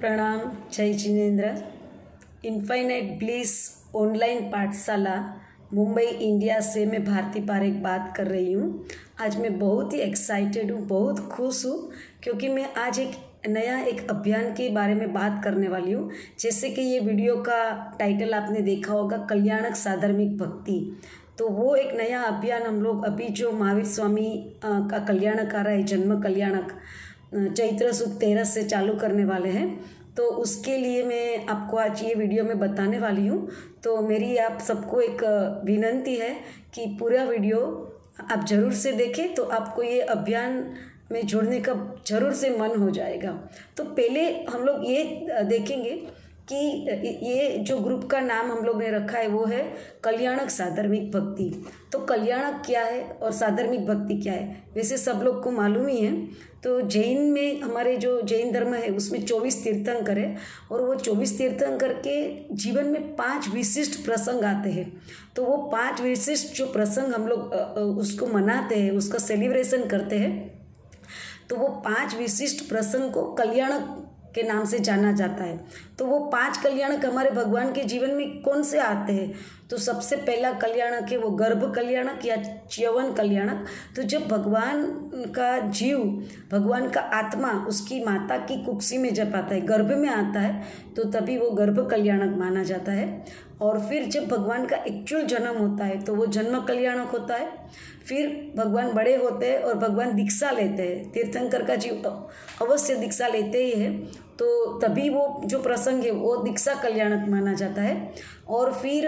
प्रणाम। जय Jinendra. Infinite bliss online पाठशाला मुंबई इंडिया से मैं भारती पारेख बात कर रही हूँ। आज मैं बहुत ही एक्साइटेड हूँ, बहुत खुश हूँ क्योंकि मैं आज एक नया अभियान के बारे में बात करने वाली हूँ। जैसे कि ये वीडियो का टाइटल आपने देखा होगा, कल्याणक साधर्मिक भक्ति। तो वो एक नया अभियान हम लोग अभी जो महावीर स्वामी का कल्याणक आ रहा है, जन्म कल्याणक, चैत्र सुद 13 से चालू करने वाले हैं। तो उसके लिए मैं आपको आज ये वीडियो में बताने वाली हूँ। तो मेरी आप सबको एक विनंती है कि पूरा वीडियो आप ज़रूर से देखें, तो आपको ये अभियान में जुड़ने का ज़रूर से मन हो जाएगा। तो पहले हम लोग ये देखेंगे कि ये जो ग्रुप का नाम हम लोग ने रखा है वो है कल्याणक साधर्मिक भक्ति। तो कल्याणक क्या है और साधर्मिक भक्ति क्या है, वैसे सब लोग को मालूम ही है। तो जैन में, हमारे जो जैन धर्म है उसमें 24 तीर्थंकर है और वो 24 तीर्थंकर के जीवन में 5 विशिष्ट प्रसंग आते हैं। तो वो 5 विशिष्ट जो प्रसंग हम लोग उसको मनाते हैं, उसका सेलिब्रेशन करते हैं। तो वो 5 विशिष्ट प्रसंग को कल्याणक के नाम से जाना जाता है। तो वो 5 कल्याणक हमारे भगवान के जीवन में कौन से आते हैं? तो सबसे पहला कल्याणक है वो गर्भ कल्याणक या च्यवन कल्याणक। तो जब भगवान का जीव, भगवान का आत्मा उसकी माता की कुक्षी में जब आता है, गर्भ में आता है, तो तभी वो गर्भ कल्याणक माना जाता है। और फिर जब भगवान का एक्चुअल जन्म होता है तो वो जन्म कल्याणक होता है। फिर भगवान बड़े होते हैं और भगवान दीक्षा लेते हैं, तीर्थंकर का जीव अवश्य दीक्षा लेते ही है, तो तभी वो जो प्रसंग है वो दीक्षा कल्याणक माना जाता है। और फिर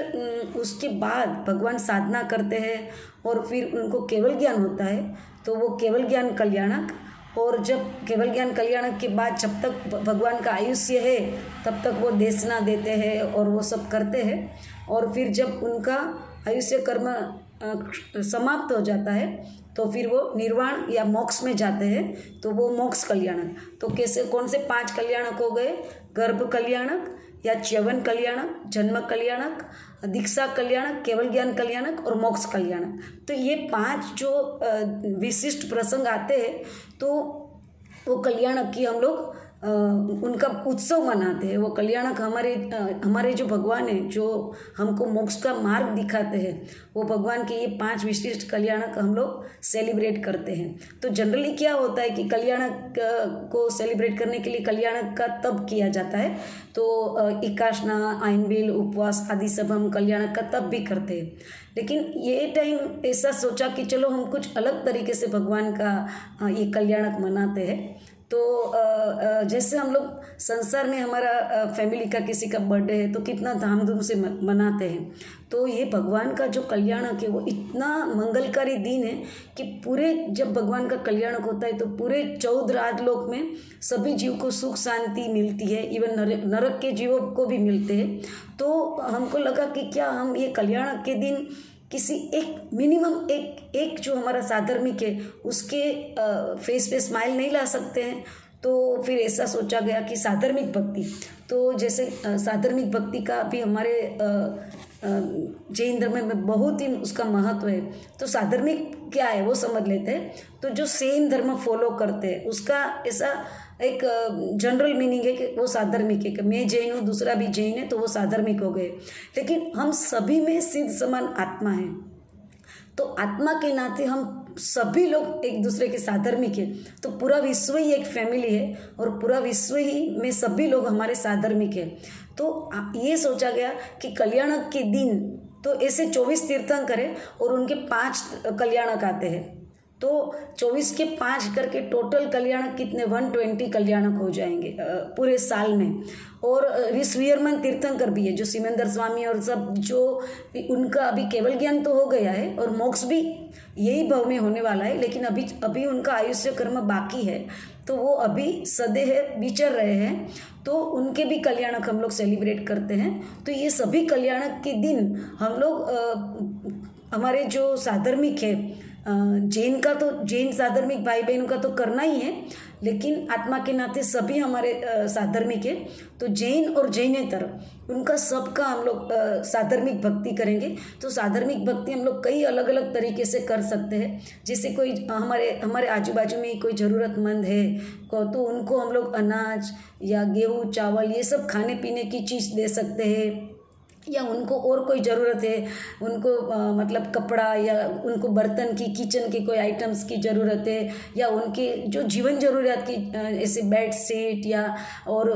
उसके बाद भगवान साधना करते हैं और फिर उनको केवल ज्ञान होता है, तो वो केवल ज्ञान कल्याणक। और जब केवल ज्ञान कल्याणक के बाद जब तक भगवान का आयुष्य है तब तक वो देशना देते हैं और वो सब करते हैं। और फिर जब उनका आयुष्य कर्म समाप्त हो जाता है तो फिर वो निर्वाण या मोक्ष में जाते हैं, तो वो मोक्ष कल्याणक। तो कैसे, कौन से 5 कल्याणक हो गए? गर्भ कल्याणक या च्यवन कल्याणक, जन्म कल्याणक, दीक्षा कल्याणक, केवल ज्ञान कल्याणक और मोक्ष कल्याणक। तो ये 5 जो विशिष्ट प्रसंग आते हैं तो वो कल्याणक की हम लोग उनका उत्सव मनाते हैं। वो कल्याणक हमारे जो भगवान है, जो हमको मोक्ष का मार्ग दिखाते हैं, वो भगवान के ये 5 विशिष्ट कल्याणक हम लोग सेलिब्रेट करते हैं। तो जनरली क्या होता है कि कल्याणक को सेलिब्रेट करने के लिए कल्याणक का तब किया जाता है, तो एकाशना, आइनबिल, उपवास आदि सब हम कल्याणक का तब भी करते हैं। लेकिन ये टाइम ऐसा सोचा कि चलो हम कुछ अलग तरीके से भगवान का ये कल्याणक मनाते हैं। तो जैसे हम लोग संसार में हमारा फैमिली का किसी का बर्थडे है तो कितना धामधूम से मनाते हैं, तो ये भगवान का जो कल्याणक है वो इतना मंगलकारी दिन है कि पूरे, जब भगवान का कल्याणक होता है तो पूरे 14 राजलोक में सभी जीव को सुख शांति मिलती है, इवन नरक के जीवों को भी मिलते हैं। तो हमको लगा कि क्या हम ये कल्याणक के दिन किसी एक मिनिमम एक जो हमारा साधर्मिक है उसके फेस पे स्माइल नहीं ला सकते हैं? तो फिर ऐसा सोचा गया कि साधर्मिक भक्ति, तो जैसे साधर्मिक भक्ति का भी हमारे जैन धर्म में बहुत ही उसका महत्व है। तो साधर्मिक क्या है वो समझ लेते हैं। तो जो सेम धर्म फॉलो करते हैं उसका ऐसा एक जनरल मीनिंग है कि वो साधर्मिक है, कि मैं जैन हूँ, दूसरा भी जैन है, तो वो साधर्मिक हो गए। लेकिन हम सभी में सिद्ध समान आत्मा है, तो आत्मा के नाते हम सभी लोग एक दूसरे के साधर्मिक है। तो पूरा विश्व ही एक फैमिली है और पूरा विश्व ही में सभी लोग हमारे साधर्मिक है। तो ये सोचा गया कि कल्याणक के दिन तो ऐसे 24 तीर्थंकर है और उनके 5 कल्याणक आते हैं, तो 24 के 5 करके टोटल कल्याणक कितने, 120 कल्याणक हो जाएंगे पूरे साल में। और विश्ववियरमन तीर्थंकर भी है जो सिमेंदर स्वामी और सब, जो उनका अभी केवल ज्ञान तो हो गया है और मोक्ष भी यही भव में होने वाला है, लेकिन अभी उनका आयुष्य कर्म बाकी है, तो वो अभी सदेह विचर रहे हैं। तो उनके भी कल्याणक हम लोग सेलिब्रेट करते हैं। तो ये सभी कल्याणक के दिन हम लोग हमारे जो साधर्मिक है, जैन का तो, जैन साधर्मिक भाई बहनों का तो करना ही है, लेकिन आत्मा के नाते सभी हमारे साधर्मिक है। तो जैन और जैनेतर उनका सबका हम लोग साधर्मिक भक्ति करेंगे। तो साधर्मिक भक्ति हम लोग कई अलग अलग तरीके से कर सकते हैं। जैसे कोई हमारे हमारे आजू बाजू में कोई ज़रूरतमंद है तो उनको हम लोग अनाज या गेहूँ चावल ये सब खाने पीने की चीज़ दे सकते हैं। या उनको और कोई ज़रूरत है, उनको मतलब कपड़ा या उनको बर्तन की किचन के कोई आइटम्स की ज़रूरत है, या उनके जो जीवन ज़रूरियात की ऐसे बेड शीट या और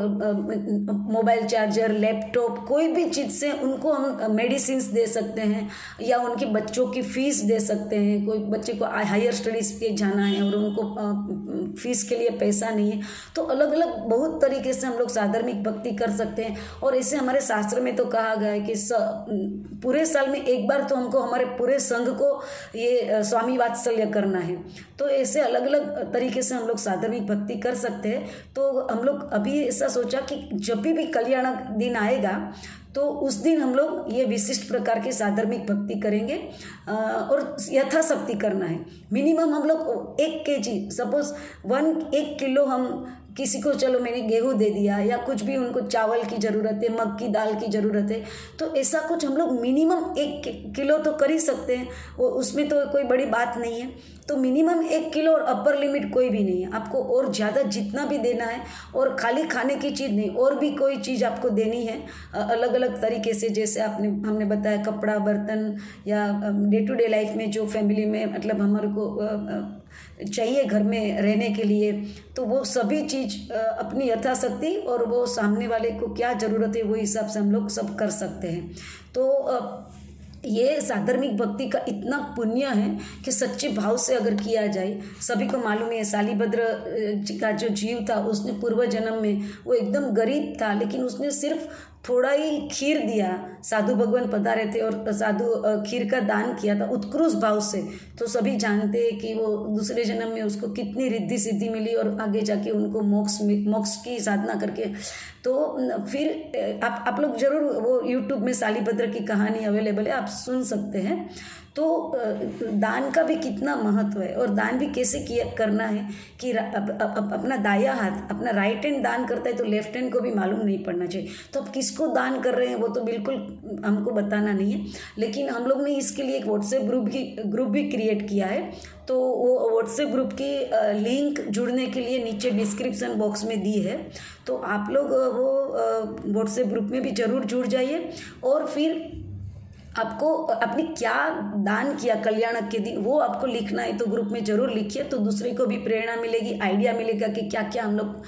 मोबाइल चार्जर लैपटॉप कोई भी चीज़ से उनको हम मेडिसिन्स दे सकते हैं। या उनके बच्चों की फ़ीस दे सकते हैं। कोई बच्चे को हायर स्टडीज़ पे जाना है और उनको फ़ीस के लिए पैसा नहीं है, तो अलग अलग बहुत तरीके से हम लोग साधर्मिक भक्ति कर सकते हैं। और ऐसे हमारे शास्त्र में तो कहा गया है कि पूरे साल में एक बार तो हमको हमारे पूरे संघ को ये स्वामी वात्सल्य करना है। तो ऐसे अलग अलग तरीके से हम लोग साधर्मिक भक्ति कर सकते हैं। तो हम लोग अभी ऐसा सोचा कि जब भी कल्याणक दिन आएगा तो उस दिन हम लोग ये विशिष्ट प्रकार की साधर्मिक भक्ति करेंगे और यथाशक्ति करना है। मिनिमम हम लोग 1 kg सपोज 1 किलो हम किसी को चलो मैंने गेहूँ दे दिया या कुछ भी उनको चावल की ज़रूरत है, मग की दाल की ज़रूरत है, तो ऐसा कुछ हम लोग मिनिमम 1 किलो तो कर ही सकते हैं। वो उसमें तो कोई बड़ी बात नहीं है। तो मिनिमम 1 किलो और अपर लिमिट कोई भी नहीं है। आपको और ज़्यादा जितना भी देना है, और खाली खाने की चीज़ नहीं, और भी कोई चीज़ आपको देनी है अलग अलग तरीके से। जैसे हमने बताया कपड़ा बर्तन या डे टू डे लाइफ में जो फैमिली में मतलब हमारे को चाहिए घर में रहने के लिए, तो वो सभी चीज़ अपनी यथाशक्ति और वो सामने वाले को क्या ज़रूरत है वो हिसाब से हम लोग सब कर सकते हैं। तो ये साधर्मिक भक्ति का इतना पुण्य है कि सच्चे भाव से अगर किया जाए। सभी को मालूम है सालिभद्र का जो जीव था उसने पूर्व जन्म में वो एकदम गरीब था, लेकिन उसने सिर्फ थोड़ा ही खीर दिया। साधु भगवान पधारे थे और साधु खीर का दान किया था उत्कृष्ट भाव से। तो सभी जानते हैं कि वो दूसरे जन्म में उसको कितनी रिद्धि सिद्धि मिली और आगे जाके उनको मोक्ष की साधना करके। तो फिर आप लोग जरूर वो यूट्यूब में सालिभद्र की कहानी अवेलेबल है, आप सुन सकते हैं। तो दान का भी कितना महत्व है और दान भी कैसे किया करना है कि अपना दायां हाथ अपना राइट हैंड दान करता है तो लेफ्ट हैंड को भी मालूम नहीं पड़ना चाहिए। तो अब किसको दान कर रहे हैं वो तो बिल्कुल हमको बताना नहीं है, लेकिन हम लोग ने इसके लिए एक व्हाट्सएप ग्रुप भी क्रिएट किया है। तो वो व्हाट्सएप ग्रुप की लिंक जुड़ने के लिए नीचे डिस्क्रिप्शन बॉक्स में दी है। तो आप लोग वो व्हाट्सएप ग्रुप में भी ज़रूर जुड़ जाइए। और फिर आपको अपनी क्या दान किया कल्याणक के दिन वो आपको लिखना है, तो ग्रुप में ज़रूर लिखिए। तो दूसरे को भी प्रेरणा मिलेगी, आइडिया मिलेगा कि क्या क्या हम लोग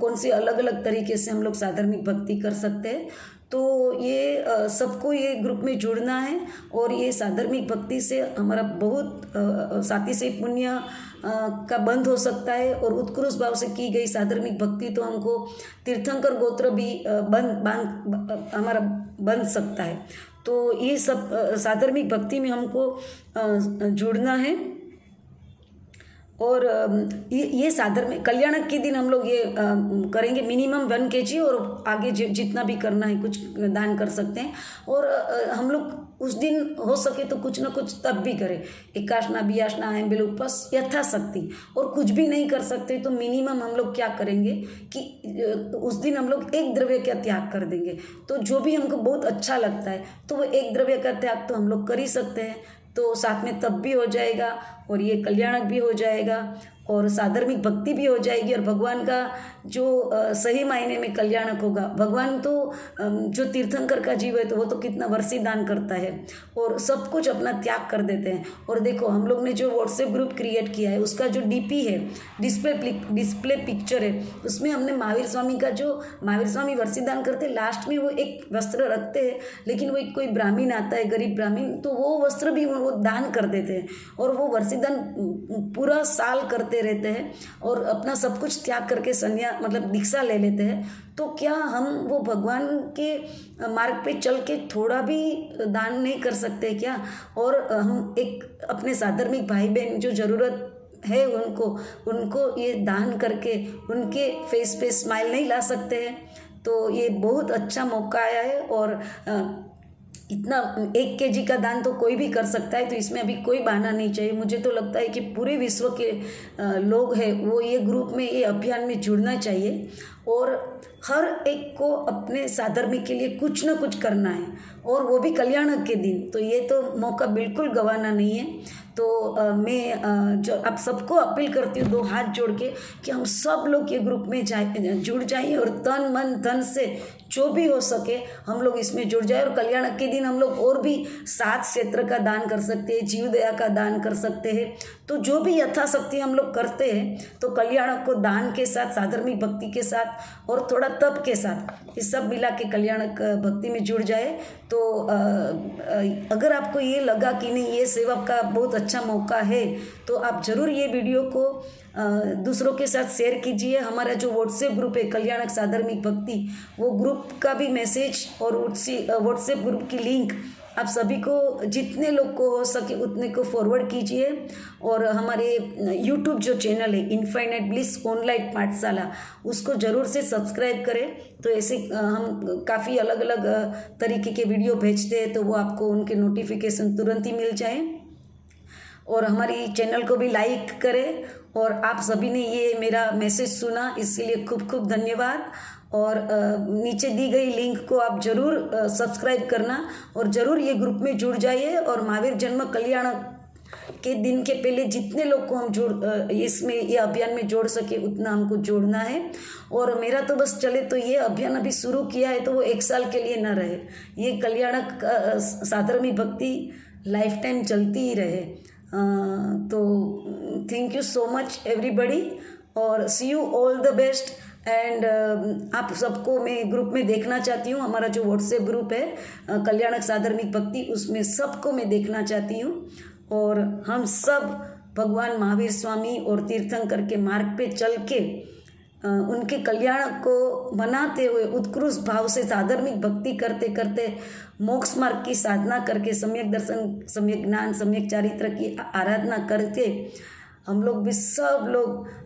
कौन से अलग अलग तरीके से हम लोग साधर्मिक भक्ति कर सकते हैं। तो ये सबको ये ग्रुप में जुड़ना है। और ये साधर्मिक भक्ति से हमारा बहुत साथी से पुण्य का बंद हो सकता है। और उत्कृष्ट भाव से की गई साधर्मिक भक्ति तो हमको तीर्थंकर गोत्र भी हमारा बन सकता है। तो ये सब साधर्मिक भक्ति में हमको जुड़ना है। और ये साधर्मिक कल्याणक के दिन हम लोग ये करेंगे मिनिमम 1 kg और आगे जितना भी करना है कुछ दान कर सकते हैं। और हम लोग उस दिन हो सके तो कुछ ना कुछ तब भी करें, एकाशना बियाशना आयम्बिल उपवास यथाशक्ति। और कुछ भी नहीं कर सकते तो मिनिमम हम लोग क्या करेंगे कि उस दिन हम लोग 1 द्रव्य का त्याग कर देंगे। तो जो भी हमको बहुत अच्छा लगता है तो वो 1 द्रव्य का त्याग तो हम लोग कर ही सकते हैं। तो साथ में तब भी हो जाएगा और ये कल्याणक भी हो जाएगा और साधर्मिक भक्ति भी हो जाएगी। और भगवान का जो सही मायने में कल्याणक होगा। भगवान तो जो तीर्थंकर का जीव है तो वो तो कितना वर्षी दान करता है और सब कुछ अपना त्याग कर देते हैं। और देखो हम लोग ने जो व्हाट्सएप ग्रुप क्रिएट किया है उसका जो डीपी है डिस्प्ले पिक्चर है, उसमें हमने महावीर स्वामी का जो महावीर स्वामी वर्षी दान करते हैं लास्ट में वो एक वस्त्र रखते हैं, लेकिन वो एक कोई ब्राह्मण आता है गरीब ब्राह्मण तो वो वस्त्र भी वो दान कर देते हैं और वो वर्षी दान पूरा साल करते रहते हैं और अपना सब कुछ त्याग करके मतलब दीक्षा ले लेते हैं। तो क्या हम वो भगवान के मार्ग पे चल के थोड़ा भी दान नहीं कर सकते क्या? और हम एक अपने साधर्मिक भाई बहन जो ज़रूरत है उनको ये दान करके उनके फेस पे स्माइल नहीं ला सकते हैं? तो ये बहुत अच्छा मौका आया है और इतना 1 kg का दान तो कोई भी कर सकता है, तो इसमें अभी कोई बहाना नहीं चाहिए। मुझे तो लगता है कि पूरे विश्व के लोग हैं वो ये ग्रुप में, ये अभियान में जुड़ना चाहिए और हर एक को अपने साधर्मी के लिए कुछ ना कुछ करना है, और वो भी कल्याणक के दिन। तो ये तो मौका बिल्कुल गंवाना नहीं है। तो मैं जो आप सबको अपील करती हूँ 2 हाथ जोड़ के कि हम सब लोग ये ग्रुप में जुड़ जाइए और तन मन धन से जो भी हो सके हम लोग इसमें जुड़ जाए। और कल्याणक के दिन हम लोग और भी 7 क्षेत्र का दान कर सकते हैं, जीव दया का दान कर सकते हैं। तो जो भी यथाशक्ति हम लोग करते हैं, तो कल्याणक को दान के साथ, साधर्मिक भक्ति के साथ और थोड़ा तप के साथ, ये सब मिला के कल्याणक भक्ति में जुड़ जाए। तो अगर आपको ये लगा कि नहीं ये सेवा का बहुत अच्छा मौका है, तो आप ज़रूर ये वीडियो को दूसरों के साथ शेयर कीजिए। हमारा जो व्हाट्सएप ग्रुप है कल्याणक साधर्मिक भक्ति, वो ग्रुप का भी मैसेज और उसी व्हाट्सएप ग्रुप की लिंक आप सभी को, जितने लोग को हो सके उतने को फॉरवर्ड कीजिए। और हमारे यूट्यूब जो चैनल है इनफाइनाइट ब्लिस ऑनलाइन पाठशाला, उसको ज़रूर से सब्सक्राइब करें। तो ऐसे हम काफ़ी अलग अलग तरीके के वीडियो भेजते हैं, तो वो आपको उनके नोटिफिकेशन तुरंत ही मिल जाए। और हमारी चैनल को भी लाइक करें। और आप सभी ने ये मेरा मैसेज सुना, इसलिए खूब खूब धन्यवाद। और नीचे दी गई लिंक को आप ज़रूर सब्सक्राइब करना और ज़रूर ये ग्रुप में जुड़ जाइए। और महावीर जन्म कल्याण के दिन के पहले जितने लोग को हम इसमें ये अभियान में जोड़ सके उतना हमको जोड़ना है। और मेरा तो बस चले तो ये अभियान अभी शुरू किया है तो वो 1 साल के लिए न रहे, ये कल्याणक साधर्मी भक्ति लाइफ टाइम चलती ही रहे। तो thank you so much everybody और see you all the best. And आप सबको मैं ग्रुप में देखना चाहती हूँ। हमारा जो व्हाट्सएप ग्रुप है कल्याणक साधर्मिक भक्ति, उसमें सबको मैं देखना चाहती हूँ। और हम सब भगवान महावीर स्वामी और तीर्थंकर के मार्ग पे चल के उनके कल्याण को मनाते हुए उत्कृष्ट भाव से साधर्मिक भक्ति करते करते मोक्ष मार्ग की साधना करके सम्यक दर्शन, सम्यक ज्ञान, सम्यक चारित्र की आराधना करके हम लोग भी सब लोग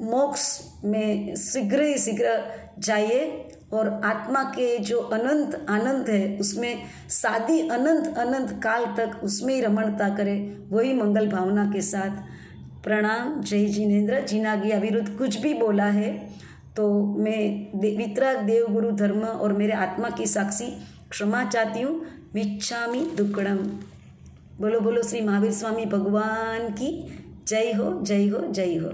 मोक्ष में शीघ्र ही शीघ्र जाइए। और आत्मा के जो अनंत आनंद है उसमें शादी अनंत अनंत काल तक उसमें ही रमणता करे, वही मंगल भावना के साथ। प्रणाम। जय जिनेन्द्र। जिनागिया विरुद्ध कुछ भी बोला है तो मैं वितराग देव गुरु धर्म और मेरे आत्मा की साक्षी क्षमा चाहती हूँ। मिच्छामि दुक्कड़म। बोलो बोलो श्री महावीर स्वामी भगवान की जय हो, जय हो, जय हो।